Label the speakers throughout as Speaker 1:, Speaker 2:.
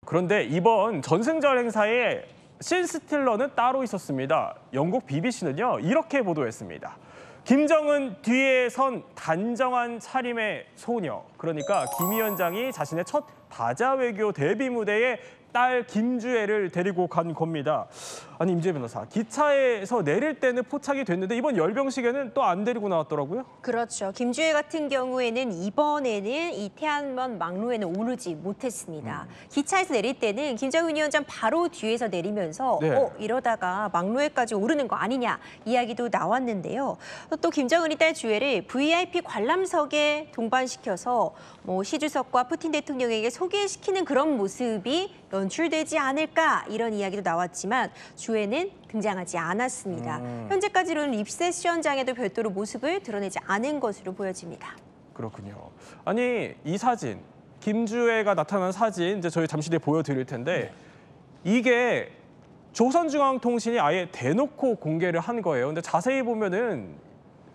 Speaker 1: 그런데 이번 전승절 행사에 신 스틸러는 따로 있었습니다. 영국 BBC는요, 이렇게 보도했습니다. 김정은 뒤에 선 단정한 차림의 소녀. 그러니까 김 위원장이 자신의 첫 바자 외교 데뷔 무대에 딸 김주애를 데리고 간 겁니다. 아니, 임지혜 변호사, 기차에서 내릴 때는 포착이 됐는데 이번 열병식에는 또 안 데리고 나왔더라고요?
Speaker 2: 그렇죠. 김주애 같은 경우에는 이번에는 이 태안먼 막로에는 오르지 못했습니다. 기차에서 내릴 때는 김정은 위원장 바로 뒤에서 내리면서
Speaker 1: 네.
Speaker 2: 이러다가 막로에까지 오르는 거 아니냐 이야기도 나왔는데요. 또 김정은이 딸 주애를 VIP 관람석에 동반시켜서 시 주석과 푸틴 대통령에게 소개시키는 그런 모습이 연출되지 않을까 이런 이야기도 나왔지만 주애는 등장하지 않았습니다. 현재까지로는 리셉션장에도 별도로 모습을 드러내지 않은 것으로 보여집니다.
Speaker 1: 그렇군요. 아니, 이 사진, 김주애가 나타난 사진 이제 저희 잠시 뒤에 보여드릴 텐데 이게 조선중앙통신이 아예 대놓고 공개를 한 거예요. 근데 자세히 보면은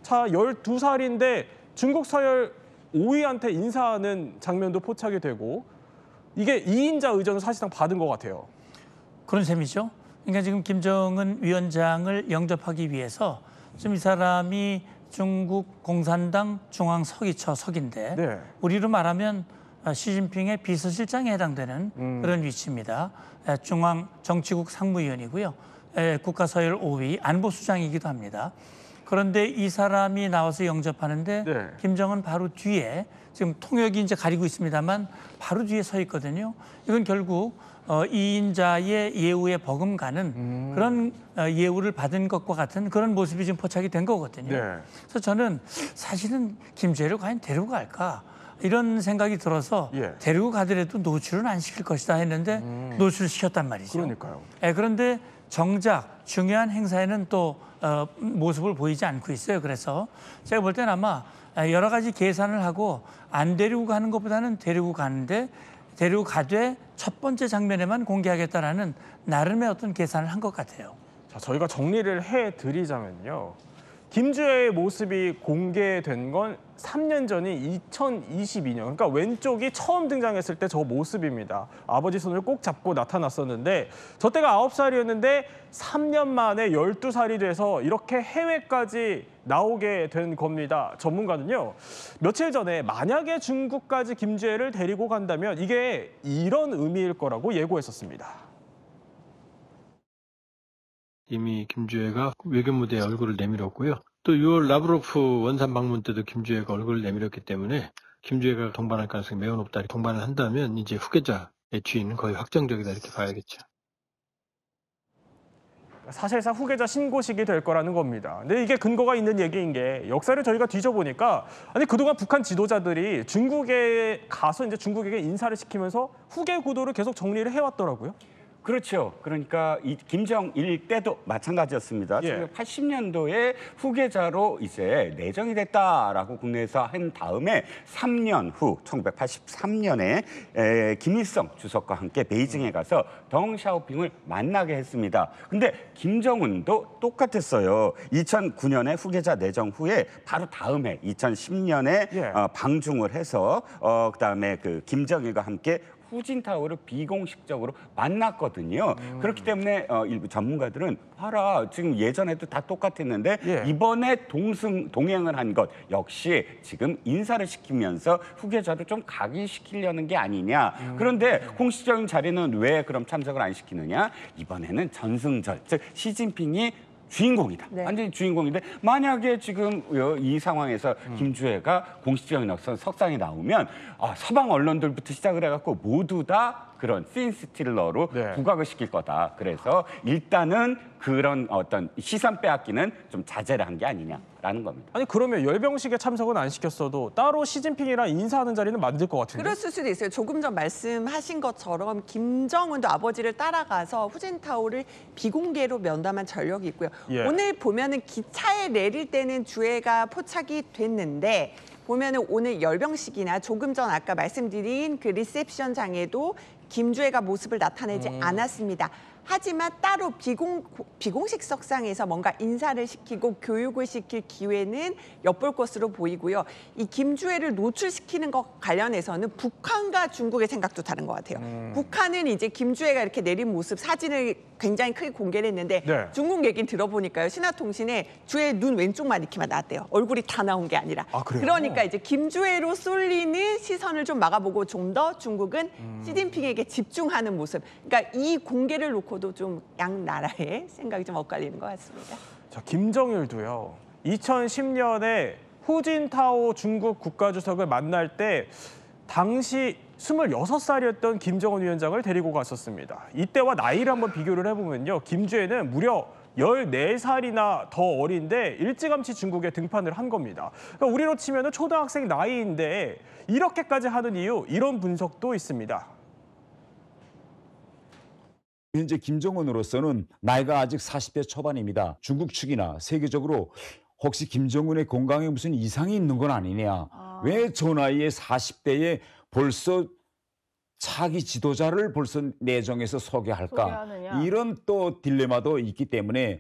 Speaker 1: 12살인데 중국 서열 5위한테 인사하는 장면도 포착이 되고 이게 2인자 의전을 사실상 받은 것 같아요.
Speaker 3: 그런 셈이죠. 그러니까 지금 김정은 위원장을 영접하기 위해서 지금 이 사람이 중국 공산당 중앙서기처석인데
Speaker 1: 네.
Speaker 3: 우리로 말하면 시진핑의 비서실장에 해당되는 그런 위치입니다. 중앙 정치국 상무위원이고요. 국가서열 5위 안보수장이기도 합니다. 그런데 이 사람이 나와서 영접하는데
Speaker 1: 네.
Speaker 3: 김정은 바로 뒤에 지금 통역이 이제 가리고 있습니다만 바로 뒤에 서 있거든요. 이건 결국 2인자의 예우에 버금가는 그런 예우를 받은 것과 같은 그런 모습이 지금 포착이 된 거거든요.
Speaker 1: 네.
Speaker 3: 그래서 저는 사실은 김주애를 과연 데리고 갈까? 이런 생각이 들어서 데리고 가더라도 노출은 안 시킬 것이다 했는데 노출시켰단 말이죠.
Speaker 1: 그러니까요.
Speaker 3: 그런데 정작 중요한 행사에는 또 모습을 보이지 않고 있어요. 그래서 제가 볼 때는 아마 여러 가지 계산을 하고 안 데리고 가는 것보다는 데리고 가는데 데리고 가되 첫 번째 장면에만 공개하겠다라는 나름의 어떤 계산을 한 것 같아요.
Speaker 1: 자, 저희가 정리를 해드리자면요. 김주애의 모습이 공개된 건 3년 전인 2022년. 그러니까 왼쪽이 처음 등장했을 때 저 모습입니다. 아버지 손을 꼭 잡고 나타났었는데 저 때가 9살이었는데 3년 만에 12살이 돼서 이렇게 해외까지 나오게 된 겁니다. 전문가는요. 며칠 전에 만약에 중국까지 김주애를 데리고 간다면 이게 이런 의미일 거라고 예고했었습니다.
Speaker 4: 이미 김주애가 외교 무대에 얼굴을 내밀었고요. 또 6월 라브로프 원산 방문 때도 김주애가 얼굴을 내밀었기 때문에 김주애가 동반할 가능성이 매우 높다. 동반을 한다면 이제 후계자의 주인은 거의 확정적이다 이렇게 봐야겠죠.
Speaker 1: 사실상 후계자 신고식이 될 거라는 겁니다. 근데 이게 근거가 있는 얘기인 게 역사를 저희가 뒤져보니까 아니 그동안 북한 지도자들이 중국에 가서 이제 중국에게 인사를 시키면서 후계 구도를 계속 정리를 해왔더라고요.
Speaker 5: 그렇죠. 그러니까 이 김정일 때도 마찬가지였습니다. 1980년도에 후계자로 이제 내정이 됐다라고 국내에서 한 다음에 3년 후 1983년에 김일성 주석과 함께 베이징에 가서 덩샤오핑을 만나게 했습니다. 근데 김정은도 똑같았어요. 2009년에 후계자 내정 후에 바로 다음 해 2010년에 방중을 해서 그다음에 그 김정일과 함께 후진타오를 비공식적으로 만났거든요. 그렇기 때문에 일부 전문가들은 봐라 지금 예전에도 다 똑같았는데 이번에 동행을 한 것 역시 지금 인사를 시키면서 후계자를 좀 각인시키려는 게 아니냐. 그런데 공식적인 자리는 왜 그럼 참석을 안 시키느냐. 이번에는 전승절, 즉 시진핑이 주인공이다. 완전히 주인공인데 만약에 지금 이 상황에서 김주애가 공식적인 석상에 나오면 서방 언론들부터 시작을 해갖고 모두 다 그런 씬스틸러로 부각을 시킬 거다. 그래서 일단은 그런 어떤 시선 빼앗기는 좀 자제를 한 게 아니냐라는 겁니다.
Speaker 1: 아니 그러면 열병식에 참석은 안 시켰어도 따로 시진핑이랑 인사하는 자리는 만들 것 같은데.
Speaker 6: 그랬을 수도 있어요. 조금 전 말씀하신 것처럼 김정은도 아버지를 따라가서 후진타오를 비공개로 면담한 전력이 있고요. 오늘 보면은 기차에 내릴 때는 주애가 포착이 됐는데 보면은 오늘 열병식이나 조금 전 아까 말씀드린 그 리셉션장에도 김주애가 모습을 나타내지 않았습니다. 하지만 따로 비공식 석상에서 뭔가 인사를 시키고 교육을 시킬 기회는 엿볼 것으로 보이고요. 이 김주애를 노출시키는 것 관련해서는 북한과 중국의 생각도 다른 것 같아요. 북한은 이제 김주애가 이렇게 내린 모습 사진을 굉장히 크게 공개를 했는데
Speaker 1: 네.
Speaker 6: 중국 얘기는 들어보니까요. 신화통신에 주애 눈 왼쪽만 이렇게만 나왔대요. 얼굴이 다 나온 게 아니라.
Speaker 1: 아, 그래요?
Speaker 6: 그러니까 이제 김주애로 쏠리는 시선을 좀 막아보고 좀 더 중국은 시진핑에게 집중하는 모습. 그러니까 이 공개를 놓고도 좀 양 나라의 생각이 좀 엇갈리는 것 같습니다.
Speaker 1: 자, 김정일도요. 2010년에 후진타오 중국 국가주석을 만날 때 당시 26살이었던 김정은 위원장을 데리고 갔었습니다. 이때와 나이를 한번 비교를 해보면요. 김주애는 무려 14살이나 더 어린데 일찌감치 중국에 등판을 한 겁니다. 그러니까 우리로 치면 초등학생 나이인데 이렇게까지 하는 이유, 이런 분석도 있습니다.
Speaker 7: 현재 김정은으로서는 나이가 아직 40대 초반입니다. 중국 측이나 세계적으로 혹시 김정은의 건강에 무슨 이상이 있는 건 아니냐. 왜 저 나이에 40대에 벌써 차기 지도자를 벌써 내정해서 소개할까.
Speaker 8: 소개하느냐.
Speaker 7: 이런 또 딜레마도 있기 때문에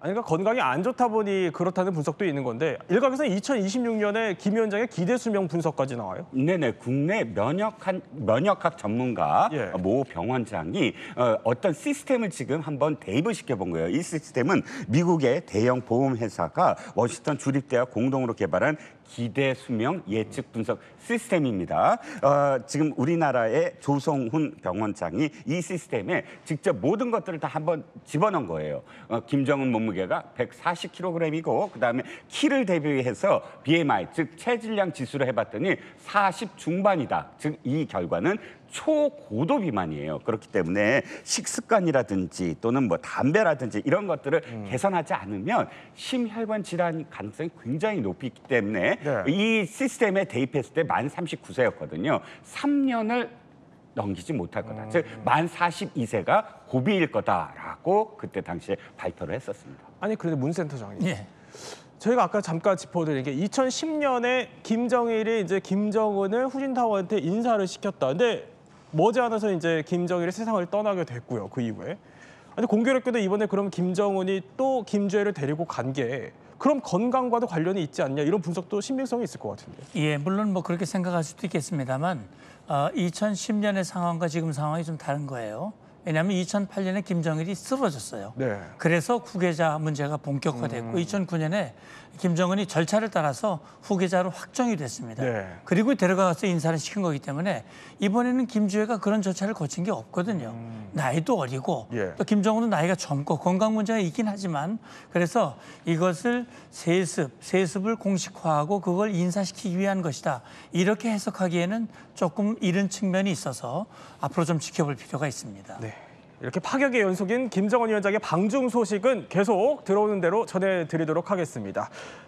Speaker 1: 아니, 그러니까 건강이 안 좋다 보니 그렇다는 분석도 있는 건데 일각에서는 2026년에 김 위원장의 기대 수명 분석까지 나와요.
Speaker 5: 네네, 국내 면역학 전문가
Speaker 1: 예.
Speaker 5: 모 병원장이 어떤 시스템을 지금 한번 대입을 시켜본 거예요. 이 시스템은 미국의 대형 보험회사가 워싱턴 주립대와 공동으로 개발한 기대 수명 예측 분석 시스템입니다. 지금 우리나라의 조성훈 병원장이 이 시스템에 직접 모든 것들을 다 한번 집어넣은 거예요. 김정은 몸무게가 140kg이고 그다음에 키를 대비해서 BMI, 즉 체질량 지수를 해봤더니 40 중반이다. 즉 이 결과는 초고도 비만이에요. 그렇기 때문에 식습관이라든지 또는 뭐 담배라든지 이런 것들을 개선하지 않으면 심혈관 질환 가능성이 굉장히 높기 때문에
Speaker 1: 네.
Speaker 5: 이 시스템에 대입했을 때 만 39세였거든요. 3년을 넘기지 못할 거다. 즉 만 42세가 고비일 거다라고 그때 당시에 발표를 했었습니다.
Speaker 1: 아니, 그런데 문 센터장님.
Speaker 3: 예.
Speaker 1: 저희가 아까 잠깐 짚어드린 게 2010년에 김정일이 이제 김정은을 후진타오한테 인사를 시켰다. 근데 머지않아서 이제 김정일이 세상을 떠나게 됐고요. 그 이후에. 아니, 공교롭게도 이번에 그럼 김정은이 또 김주애를 데리고 간 게 그럼 건강과도 관련이 있지 않냐, 이런 분석도 신빙성이 있을 것 같은데.
Speaker 3: 예, 물론 뭐 그렇게 생각할 수도 있겠습니다만 2010년의 상황과 지금 상황이 좀 다른 거예요. 왜냐하면 2008년에 김정일이 쓰러졌어요.
Speaker 1: 네.
Speaker 3: 그래서 후계자 문제가 본격화됐고 2009년에 김정은이 절차를 따라서 후계자로 확정이 됐습니다.
Speaker 1: 네.
Speaker 3: 그리고 데려가서 인사를 시킨 거기 때문에 이번에는 김주애가 그런 절차를 거친 게 없거든요. 나이도 어리고
Speaker 1: 예.
Speaker 3: 또 김정은은 나이가 젊고 건강 문제가 있긴 하지만 그래서 이것을 세습을 공식화하고 그걸 인사시키기 위한 것이다. 이렇게 해석하기에는 조금 이른 측면이 있어서 앞으로 좀 지켜볼 필요가 있습니다.
Speaker 1: 네. 이렇게 파격의 연속인 김정은 위원장의 방중 소식은 계속 들어오는 대로 전해드리도록 하겠습니다.